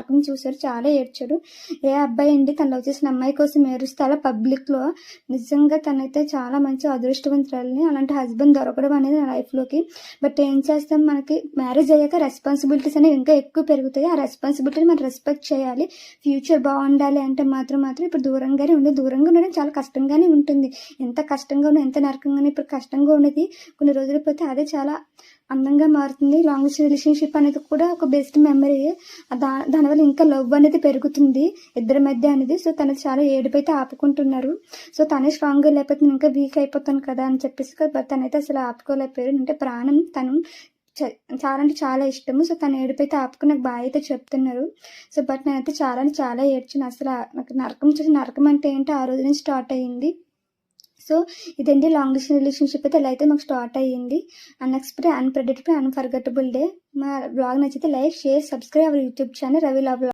నరకం చూశారు, చాలా ఏడ్చాడు. ఏ అబ్బాయి అండి తను లవ్ చేసిన అమ్మాయి కోసం ఏడుస్తే అలా పబ్లిక్లో. నిజంగా తనైతే చాలా మంచి అదృష్టవంతురాలని. అలాంటి హస్బెండ్ దొరకడం అనేది నా లైఫ్లోకి. బట్ ఏం చేస్తాం, మనకి మ్యారేజ్ అయ్యాక రెస్పాన్సిబిలిటీస్ అనేవి ఇంకా ఎక్కువ పెరుగుతాయి. ఆ రెస్పాన్సిబిలిటీని మనం రెస్పెక్ట్ చేయాలి. ఫ్యూచర్ బాగుండాలి అంటే మాత్రం ఇప్పుడు దూరంగానే ఉండి, దూరంగా ఉండడం చాలా కష్టంగానే ఉంటుంది. ఎంత కష్టంగా ఉన్నా, ఎంత నరకంగానే ఇప్పుడు కష్టంగా ఉన్నది కొన్ని రోజులు పోతే అదే చాలా అందంగా మారుతుంది. లాంగ్ డిస్టెన్స్ రిలేషన్షిప్ అనేది కూడా ఒక బెస్ట్ మెమరీ. దానివల్ల ఇంకా లవ్ అనేది పెరుగుతుంది ఇద్దరి మధ్య అనేది. సో తను చాలా ఏడుపైతే ఆపుకుంటున్నారు. సో తనే స్ట్రాంగ్గా లేకపోతే నేను ఇంకా వీక్ అయిపోతాను కదా అని చెప్పేసి, తనైతే అసలు ఆపుకోలేకపోయారు. అంటే ప్రాణం తను చాలా అంటే చాలా ఇష్టము. సో తను ఏడుపైతే ఆపుకుని నాకు బాగా అయితే చెప్తున్నారు. సో బట్ నేనైతే చాలా అంటే చాలా ఏడ్చాను. అసలు నాకు నరకం చూసి, నరకం అంటే ఏంటో ఆ రోజు నుంచి స్టార్ట్ అయ్యింది. సో ఇదండి లాంగ్ డిస్టెన్స్ రిలేషన్షిప్ అయితే ఇలా అయితే మాకు స్టార్ట్ అయ్యింది. Unexpected, unpredictable, unforgettable day. మా బ్లాగ్ నచ్చితే like, share, subscribe our YouTube channel Ravi love.